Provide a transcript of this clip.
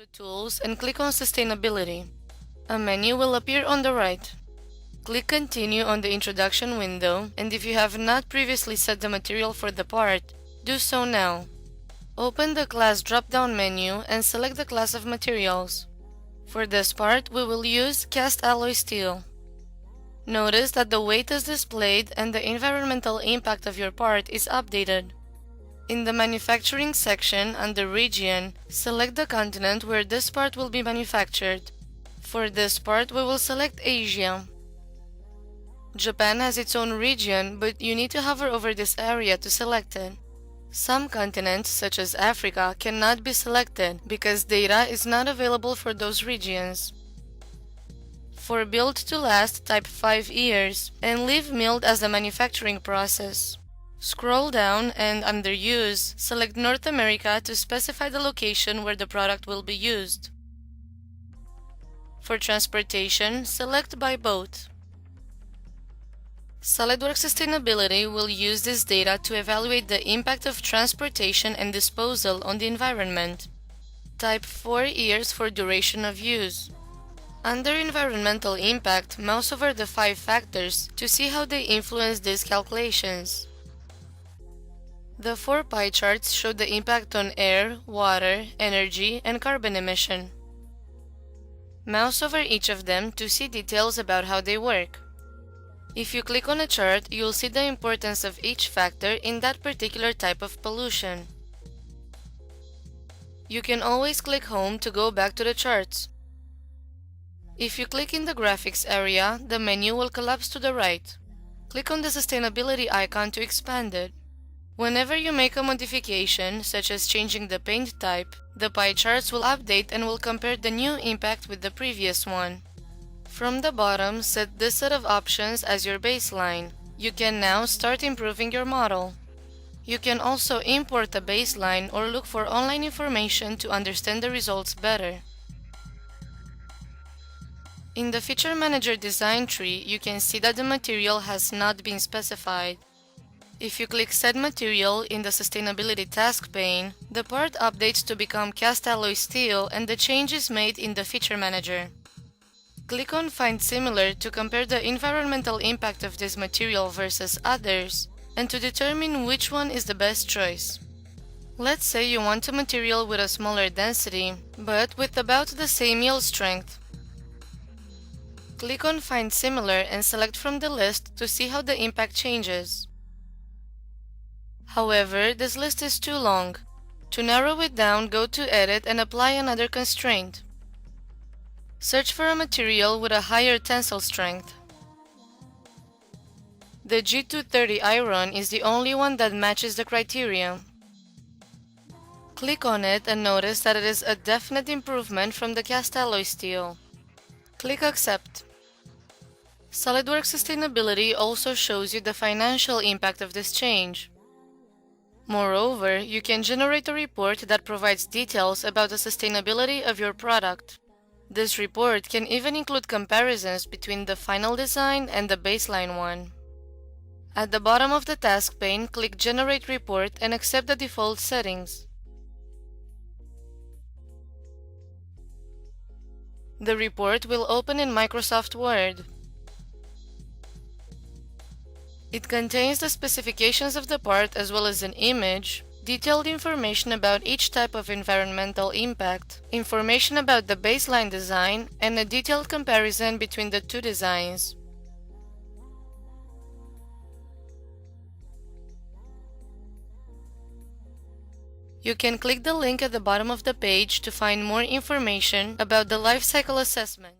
to Tools and click on Sustainability. A menu will appear on the right. Click Continue on the Introduction window, and if you have not previously set the material for the part, do so now. Open the Class drop-down menu and select the class of materials. For this part, we will use cast alloy steel. Notice that the weight is displayed and the environmental impact of your part is updated. In the Manufacturing section under Region, select the continent where this part will be manufactured. For this part, we will select Asia. Japan has its own region, but you need to hover over this area to select it. Some continents, such as Africa, cannot be selected because data is not available for those regions. For Build to Last, type 5 years and leave Milled as the manufacturing process. Scroll down and under Use, select North America to specify the location where the product will be used. For transportation, select by boat. SOLIDWORKS Sustainability will use this data to evaluate the impact of transportation and disposal on the environment. Type 4 years for duration of use. Under Environmental Impact, mouse over the 5 factors to see how they influence these calculations. The 4 pie charts show the impact on air, water, energy, and carbon emission. Mouse over each of them to see details about how they work. If you click on a chart, you'll see the importance of each factor in that particular type of pollution. You can always click Home to go back to the charts. If you click in the Graphics area, the menu will collapse to the right. Click on the Sustainability icon to expand it. Whenever you make a modification, such as changing the paint type, the pie charts will update and will compare the new impact with the previous one. From the bottom, set this set of options as your baseline. You can now start improving your model. You can also import a baseline or look for online information to understand the results better. In the Feature Manager design tree, you can see that the material has not been specified. If you click Set Material in the Sustainability task pane, the part updates to become cast alloy steel and the change is made in the Feature Manager. Click on Find Similar to compare the environmental impact of this material versus others and to determine which one is the best choice. Let's say you want a material with a smaller density, but with about the same yield strength. Click on Find Similar and select from the list to see how the impact changes. However, this list is too long. To narrow it down, go to Edit and apply another constraint. Search for a material with a higher tensile strength. The G230 iron is the only one that matches the criteria. Click on it and notice that it is a definite improvement from the cast alloy steel. Click Accept. SOLIDWORKS Sustainability also shows you the financial impact of this change. Moreover, you can generate a report that provides details about the sustainability of your product. This report can even include comparisons between the final design and the baseline one. At the bottom of the task pane, click Generate Report and accept the default settings. The report will open in Microsoft Word. It contains the specifications of the part as well as an image, detailed information about each type of environmental impact, information about the baseline design, and a detailed comparison between the two designs. You can click the link at the bottom of the page to find more information about the life cycle assessment.